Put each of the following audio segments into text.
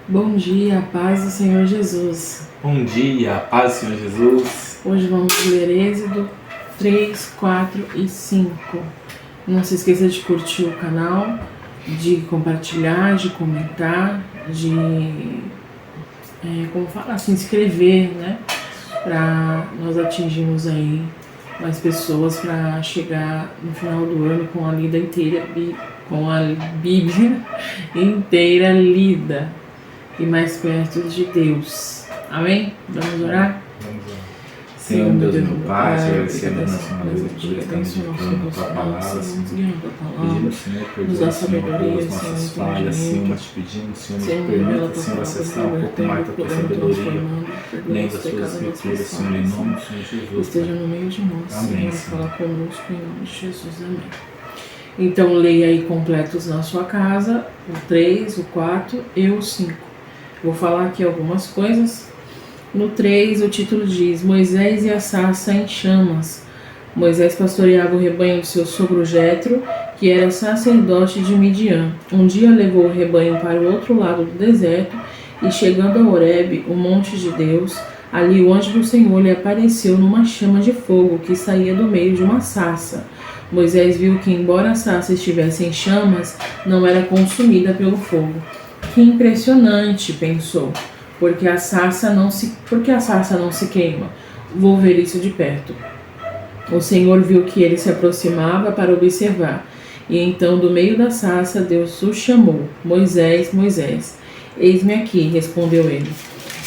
Bom dia, paz do Senhor Jesus. Bom dia, paz do Senhor Jesus. Hoje vamos ler Êxodo 3, 4 e 5. Não se esqueça de curtir o canal, de compartilhar, de comentar, de se inscrever, né? Para nós atingirmos aí mais pessoas para chegar no final do ano com a lida inteira, com a Bíblia inteira lida e mais perto de Deus. Amém? Vamos orar? Vamos lá. Senhor, Deus meu Pai, te agradecemos nessa leitura, estamos meditando a Tua Palavra, Senhor. Pedindo, Senhor, perdoa, Senhor, pelas nossas falhas, Senhor, mas te pedimos, Senhor, nos permita, Senhor, acessar um pouco mais da Tua sabedoria, lendo as Tuas Escrituras, Senhor, em nome do Senhor Jesus. Esteja no meio de nós, Amém, Senhor, fala conosco em nome de Jesus. Amém. Então, leia aí completos na sua casa, o 3, o 4 e o 5. Vou falar aqui algumas coisas. No 3, o título diz: Moisés e a sarça em chamas. Moisés pastoreava o rebanho de seu sogro Jetro, que era sacerdote de Midian. Um dia levou o rebanho para o outro lado do deserto, e chegando a Horebe, o monte de Deus, ali o anjo do Senhor lhe apareceu numa chama de fogo que saía do meio de uma sarça. Moisés viu que, embora a sarça estivesse em chamas, não era consumida pelo fogo. Que impressionante, pensou, porque a sarça não se queima? Vou ver isso de perto. O Senhor viu que ele se aproximava para observar, e então do meio da sarça Deus o chamou: Moisés, Moisés. Eis-me aqui, respondeu ele.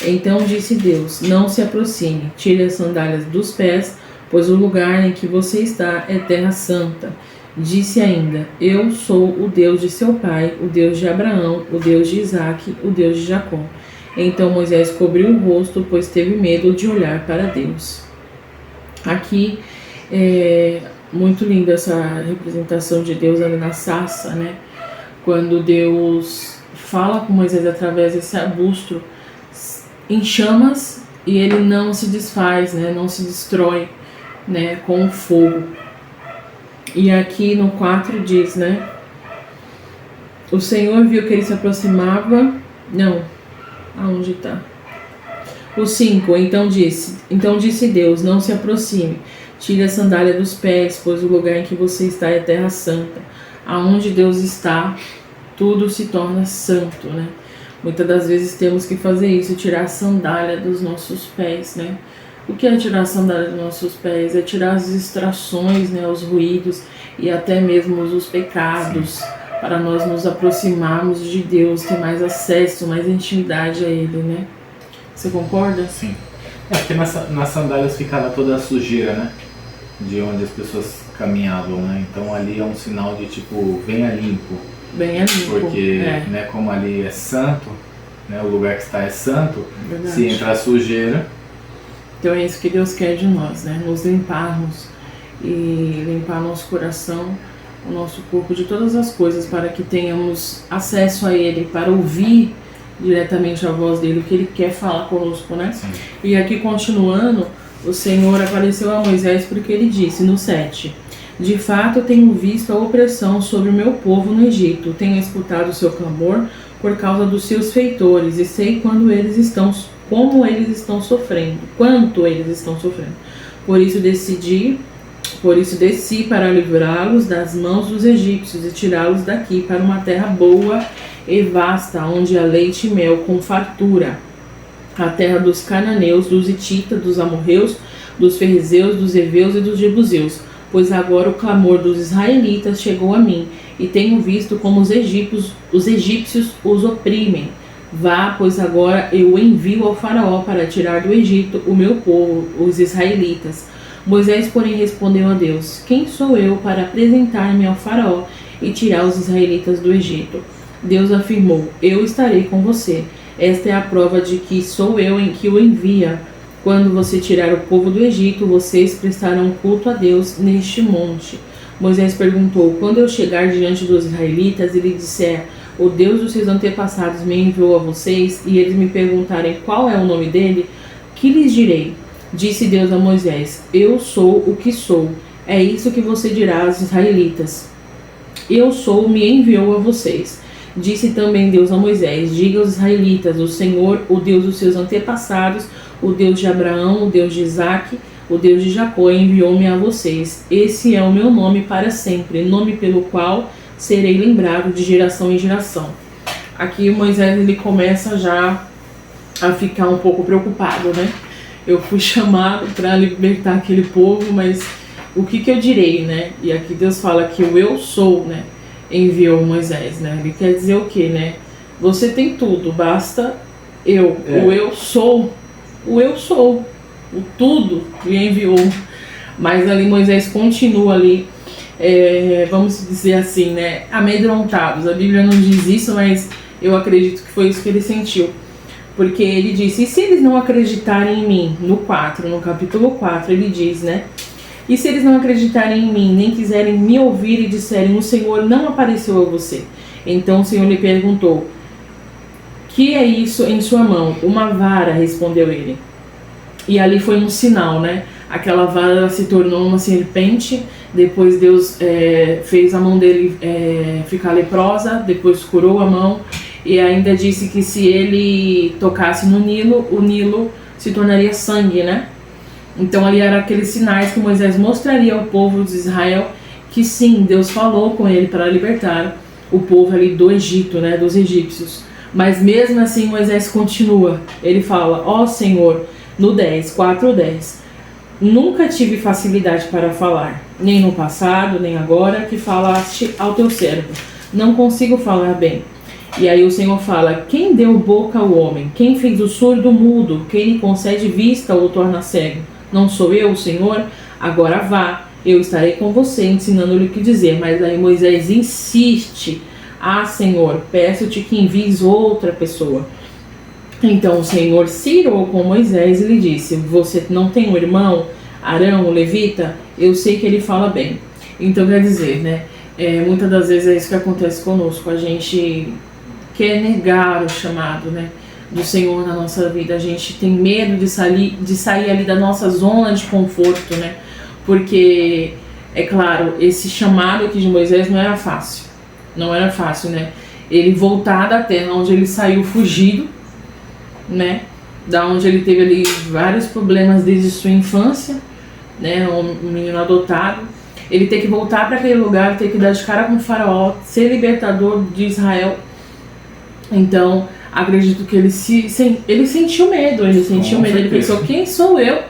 Então disse Deus: Não se aproxime, tire as sandálias dos pés, pois o lugar em que você está é terra santa. Disse ainda: Eu sou o Deus de seu pai, o Deus de Abraão, o Deus de Isaque, o Deus de Jacó. Então Moisés cobriu o rosto, pois teve medo de olhar para Deus. Aqui é muito linda essa representação de Deus ali na sarça, né? Quando Deus fala com Moisés através desse arbusto em chamas e ele não se desfaz, né? Não se destrói, né? Com o fogo. E aqui no 4 diz, né? O Senhor viu que ele se aproximava. Não, aonde está? O 5, então disse Deus: Não se aproxime, tire a sandália dos pés, pois o lugar em que você está é terra santa. Aonde Deus está, tudo se torna santo, né? Muitas das vezes temos que fazer isso, tirar a sandália dos nossos pés, né? O que é tirar a sandália dos nossos pés? É tirar as distrações, né, os ruídos e até mesmo os pecados. Sim. Para nós nos aproximarmos de Deus, ter mais acesso, mais intimidade a Ele, né? Você concorda? Sim. É porque nas sandálias ficava toda a sujeira, né? De onde as pessoas caminhavam, né? Então ali é um sinal de tipo, venha limpo. Venha limpo. Porque, né, como ali é santo, né, o lugar que está é santo, verdade. Se entrar sujeira... Então é isso que Deus quer de nós, né? Nos limparmos e limpar nosso coração, o nosso corpo de todas as coisas, para que tenhamos acesso a Ele, para ouvir diretamente a voz dele, o que Ele quer falar conosco, né? Sim. E aqui continuando, o Senhor apareceu a Moisés porque Ele disse no 7: De fato tenho visto a opressão sobre o meu povo no Egito, tenho escutado o seu clamor por causa dos seus feitores e sei como eles estão sofrendo. Por isso desci para livrá-los das mãos dos egípcios e tirá-los daqui para uma terra boa e vasta, onde há leite e mel com fartura, a terra dos cananeus, dos hititas, dos amorreus, dos ferzeus, dos heveus e dos jebuseus. Pois agora o clamor dos israelitas chegou a mim, e tenho visto como os egípcios os oprimem. Vá, pois agora eu envio ao faraó para tirar do Egito o meu povo, os israelitas. Moisés, porém, respondeu a Deus: Quem sou eu para apresentar-me ao faraó e tirar os israelitas do Egito? Deus afirmou: Eu estarei com você. Esta é a prova de que sou eu em que o envia. Quando você tirar o povo do Egito, vocês prestarão culto a Deus neste monte. Moisés perguntou: Quando eu chegar diante dos israelitas e lhe disser: O Deus dos seus antepassados me enviou a vocês, e eles me perguntarem qual é o nome dele, que lhes direi? Disse Deus a Moisés: Eu sou o que sou. É isso que você dirá aos israelitas: Eu sou, me enviou a vocês. Disse também Deus a Moisés: diga aos israelitas, o Senhor, o Deus dos seus antepassados, o Deus de Abraão, o Deus de Isaque, o Deus de Jacó, enviou-me a vocês. Esse é o meu nome para sempre, nome pelo qual serei lembrado de geração em geração. Aqui Moisés ele começa já a ficar um pouco preocupado, né? Eu fui chamado para libertar aquele povo, mas o que eu direi, né? E aqui Deus fala que o eu sou, né? Enviou Moisés, né? Ele quer dizer o quê, né? Você tem tudo, basta eu. O eu sou, o tudo me enviou. Mas ali Moisés continua ali, vamos dizer assim, né? Amedrontados. A Bíblia não diz isso, mas eu acredito que foi isso que ele sentiu. Porque ele disse: e se eles não acreditarem em mim? No capítulo 4, ele diz, né? E se eles não acreditarem em mim, nem quiserem me ouvir e disserem: o Senhor não apareceu a você? Então o Senhor lhe perguntou: que é isso em sua mão? Uma vara, respondeu ele. E ali foi um sinal, né? Aquela vara se tornou uma serpente. Depois Deus fez a mão dele ficar leprosa. Depois curou a mão. E ainda disse que se ele tocasse no Nilo, o Nilo se tornaria sangue, né? Então ali eram aqueles sinais que Moisés mostraria ao povo de Israel que sim, Deus falou com ele para libertar o povo ali do Egito, né? Dos egípcios. Mas mesmo assim Moisés continua. Ele fala: ó Senhor, no 4:10, nunca tive facilidade para falar, nem no passado, nem agora que falaste ao teu servo. Não consigo falar bem. E aí o Senhor fala: quem deu boca ao homem? Quem fez o surdo mudo? Quem lhe concede vista ou o torna cego? Não sou eu, o Senhor? Agora vá, eu estarei com você, ensinando-lhe o que dizer. Mas aí Moisés insiste: ah, Senhor, peço-te que envies outra pessoa. Então o Senhor se irou com Moisés e lhe disse: você não tem um irmão, Arão, o levita? Eu sei que ele fala bem. Então quer dizer, né? Muitas das vezes é isso que acontece conosco. A gente quer negar o chamado, né, do Senhor na nossa vida. A gente tem medo de sair ali da nossa zona de conforto, né? Porque, é claro, esse chamado aqui de Moisés não era fácil. Não era fácil, né? Ele voltar da terra onde ele saiu fugido, né? Da onde ele teve ali vários problemas desde sua infância, né? Um menino adotado. Ele ter que voltar para aquele lugar, ter que dar de cara com o faraó, ser libertador de Israel. Então, acredito que ele sentiu medo, ele pensou: quem sou eu,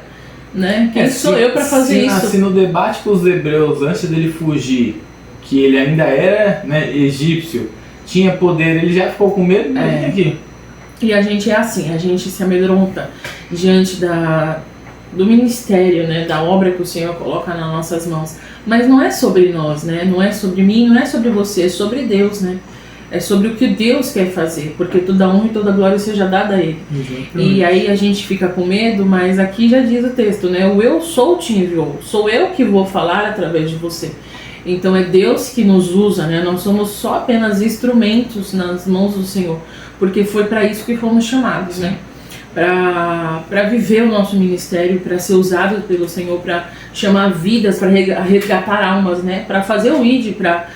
né? Quem sou eu para fazer isso? Se no debate com os hebreus, antes dele fugir, que ele ainda era, né, egípcio, tinha poder, ele já ficou com medo, né? Aqui. E a gente é assim, a gente se amedronta diante do ministério, né, da obra que o Senhor coloca nas nossas mãos. Mas não é sobre nós, né? Não é sobre mim, não é sobre você, é sobre Deus, né? É sobre o que Deus quer fazer, porque toda honra e toda glória seja dada a Ele. Exatamente. E aí a gente fica com medo, mas aqui já diz o texto, né? O eu sou te enviou, sou eu que vou falar através de você. Então é Deus que nos usa, né? Nós somos só apenas instrumentos nas mãos do Senhor, porque foi para isso que fomos chamados, né? Para viver o nosso ministério, para ser usado pelo Senhor, para chamar vidas, para resgatar almas, né? Para fazer o ID, para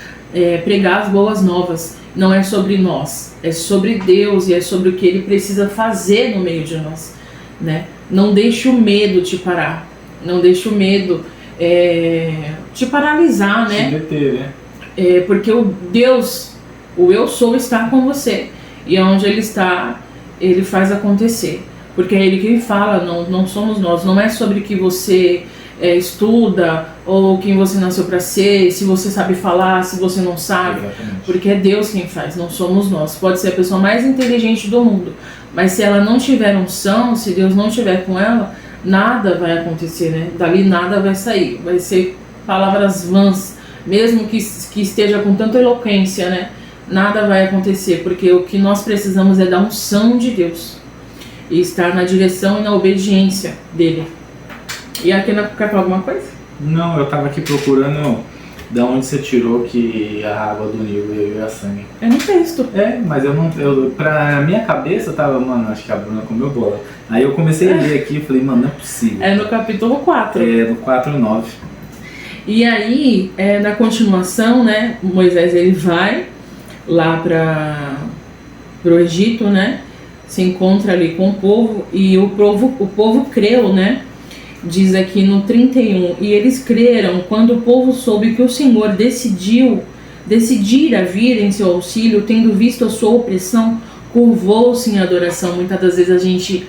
pregar as boas novas. Não é sobre nós, é sobre Deus e é sobre o que Ele precisa fazer no meio de nós, né? Não deixe o medo te parar, não deixe o medo te paralisar, né? Te deter, né? Porque o Deus, o eu sou, está com você, e onde Ele está, Ele faz acontecer, porque é Ele que fala, não somos nós. Não é sobre que você estuda ou quem você nasceu para ser, se você sabe falar, se você não sabe. Exatamente. Porque é Deus quem faz, não somos nós. Pode ser a pessoa mais inteligente do mundo, mas se ela não tiver unção, se Deus não estiver com ela, nada vai acontecer, né? Dali nada vai sair, vai ser palavras vãs, mesmo que esteja com tanta eloquência, né? Nada vai acontecer, porque o que nós precisamos é da unção de Deus e estar na direção e na obediência dele. E aqui não quer falar alguma coisa? Não, eu tava aqui procurando da onde você tirou que a água do Nilo veio a sangue. É no texto. Mas pra minha cabeça eu tava, mano, acho que a Bruna comeu bola. Aí eu comecei a ler aqui e falei, mano, não é possível. É no capítulo 4. No 4:9. E aí, na continuação, né, Moisés ele vai, lá para o Egito, né? Se encontra ali com o povo e o povo creu, né? Diz aqui no 31, e eles creram quando o povo soube que o Senhor decidira vir em seu auxílio, tendo visto a sua opressão, curvou-se em adoração. Muitas das vezes a gente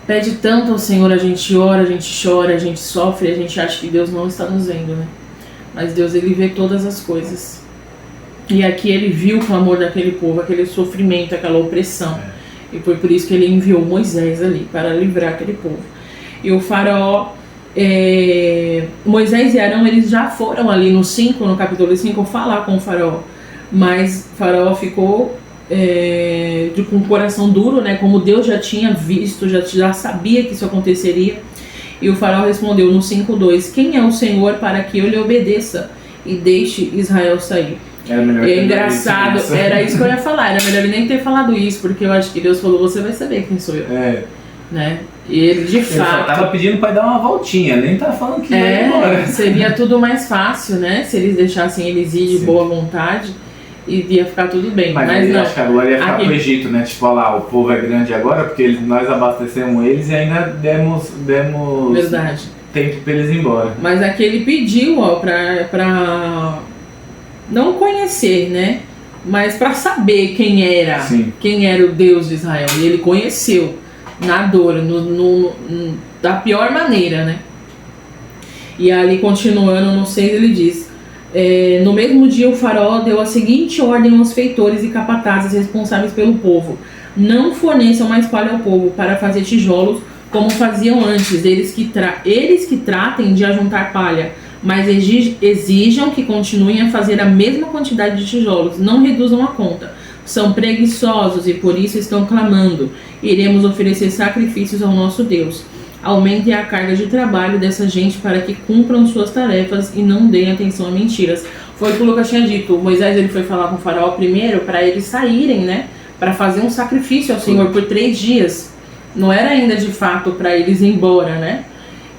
pede tanto ao Senhor, a gente ora, a gente chora, a gente sofre, a gente acha que Deus não está nos vendo, né? Mas Deus, ele vê todas as coisas. E aqui ele viu o clamor daquele povo, aquele sofrimento, aquela opressão. E foi por isso que ele enviou Moisés ali, para livrar aquele povo. E o faraó, Moisés e Arão, eles já foram ali no capítulo 5, falar com o faraó. Mas o faraó ficou com o coração duro, né? Como Deus já tinha visto, já sabia que isso aconteceria. E o faraó respondeu no 5:2, quem é o Senhor para que eu lhe obedeça e deixe Israel sair? É engraçado, era isso que eu ia falar, era melhor ele nem ter falado isso, porque eu acho que Deus falou, você vai saber quem sou eu. Né? E ele de fato... Ele só tava pedindo para dar uma voltinha, nem tava falando que ia embora. Seria tudo mais fácil, né? Se eles deixassem eles ir de boa vontade, iria ficar tudo bem. Mas não. Acho que agora ia ficar pro Egito, né? Tipo, olha lá, o povo é grande agora, porque nós abastecemos eles e ainda demos verdade. Tempo para eles ir embora. Mas aqui ele pediu, ó, pra não conhecer, né? Mas para saber quem era o Deus de Israel. E ele conheceu na dor, da pior maneira, né? E ali continuando no 6 ele diz, no mesmo dia o faraó deu a seguinte ordem aos feitores e capatazes responsáveis pelo povo: não forneçam mais palha ao povo para fazer tijolos como faziam antes, eles que tratem de ajuntar palha, mas exijam que continuem a fazer a mesma quantidade de tijolos, não reduzam a conta. São preguiçosos e por isso estão clamando. Iremos oferecer sacrifícios ao nosso Deus. Aumentem a carga de trabalho dessa gente para que cumpram suas tarefas e não deem atenção a mentiras. Foi o que o Lucas tinha dito. Moisés ele foi falar com o faraó primeiro para eles saírem, né? Para fazer um sacrifício ao Senhor por 3 dias. Não era ainda de fato para eles ir embora, né?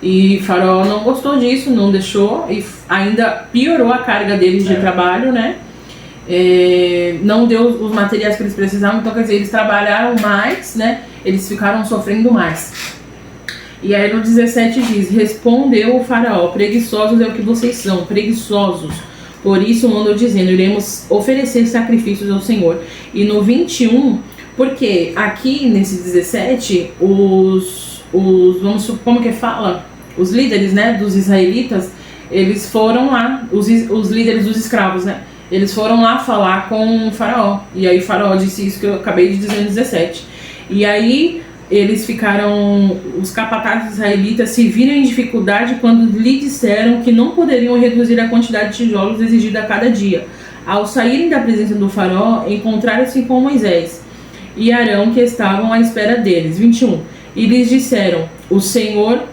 E o faraó não gostou disso, não deixou e ainda piorou a carga deles de trabalho, né? Não deu os materiais que eles precisavam, então quer dizer, eles trabalharam mais, né? Eles ficaram sofrendo mais. E aí no 17 diz, respondeu o faraó, preguiçosos é o que vocês são, preguiçosos. Por isso mandou dizendo, iremos oferecer sacrifícios ao Senhor. E no 21, porque aqui nesse 17, como que fala? Os líderes, né, dos israelitas, eles foram lá, os líderes dos escravos, né? Eles foram lá falar com o faraó. E aí o faraó disse isso que eu acabei de dizer no 17. E aí eles ficaram, os capatazes israelitas se viram em dificuldade quando lhe disseram que não poderiam reduzir a quantidade de tijolos exigida a cada dia. Ao saírem da presença do faraó, encontraram-se com Moisés e Arão, que estavam à espera deles. 21. E lhes disseram, o Senhor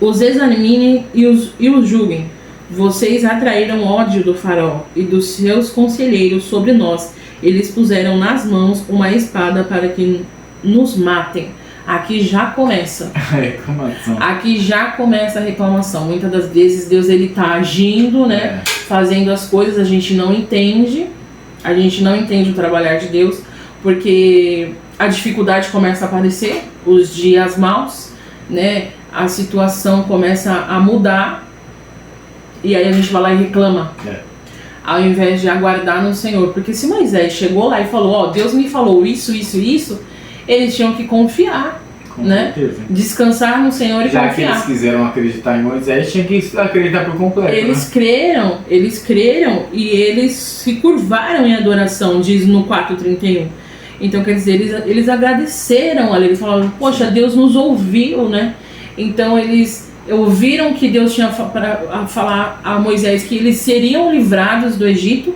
os examine e os julguem. Vocês atraíram ódio do faraó e dos seus conselheiros sobre nós. Eles puseram nas mãos uma espada para que nos matem. Aqui já começa. Aqui já começa a reclamação. Muitas das vezes Deus ele tá agindo, né? Fazendo as coisas, a gente não entende. A gente não entende o trabalhar de Deus, porque a dificuldade começa a aparecer, os dias maus, né? A situação começa a mudar. E aí a gente vai lá e reclama. Ao invés de aguardar no Senhor. Porque se Moisés chegou lá e falou, ó, Deus me falou isso, eles tinham que confiar, né? Certeza. Descansar no Senhor e confiar. Já que eles quiseram acreditar em Moisés, tinham que acreditar por completo. Eles creram e eles se curvaram em adoração, diz no 4:31. Então, quer dizer, eles agradeceram ali, eles falaram, poxa, Deus nos ouviu, né? Então, eles ouviram que Deus tinha para falar a Moisés que eles seriam livrados do Egito.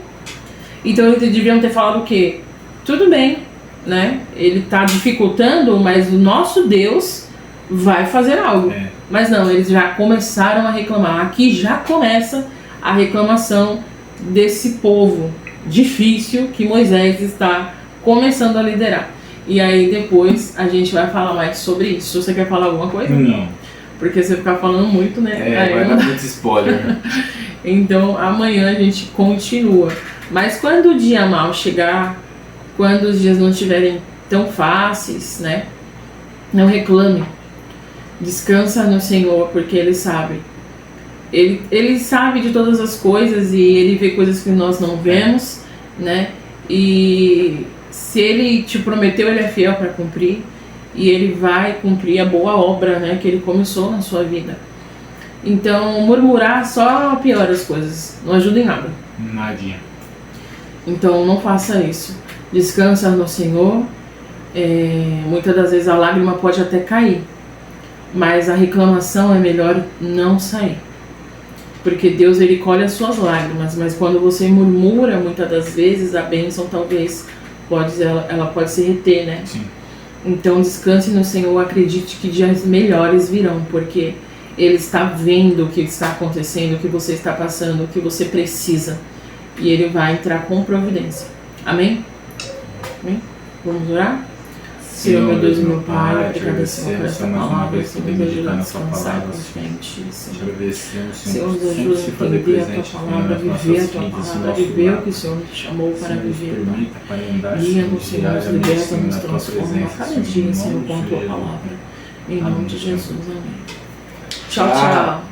Então, eles deviam ter falado o quê? Tudo bem, né? Ele está dificultando, mas o nosso Deus vai fazer algo. Mas não, eles já começaram a reclamar. Aqui já começa a reclamação desse povo difícil que Moisés está começando a liderar. E aí depois a gente vai falar mais sobre isso. Você quer falar alguma coisa? Não. Porque você ficar falando muito, né? Vai dar muito spoiler. Então amanhã a gente continua. Mas quando o dia mal chegar, quando os dias não estiverem tão fáceis, né? Não reclame. Descansa no Senhor, porque Ele sabe. Ele sabe de todas as coisas e Ele vê coisas que nós não vemos, né? E se Ele te prometeu, Ele é fiel para cumprir. E Ele vai cumprir a boa obra, né, que Ele começou na sua vida. Então, murmurar só piora as coisas, não ajuda em nada. Nadinha. Então, não faça isso. Descansa no Senhor. Muitas das vezes a lágrima pode até cair, mas a reclamação é melhor não sair. Porque Deus, Ele colhe as suas lágrimas, mas quando você murmura, muitas das vezes, a bênção talvez ela pode se reter, né? Sim. Então descanse no Senhor, acredite que dias melhores virão, porque Ele está vendo o que está acontecendo, o que você está passando, o que você precisa. E Ele vai entrar com providência. Amém? Amém? Vamos orar? Senhor, meu Deus e meu Pai, agradecemos por essa palavra, Senhor, nos ajuda a descansar confiante, Senhor, nos ajuda a entender a Tua palavra, a viver a Tua palavra, a viver o que o Senhor nos chamou para viver, Pai. Guia-nos, Senhor, nos liberta, nos transforma a cada dia, Senhor, com a Tua palavra. Em nome de Jesus, amém. Tchau, tchau.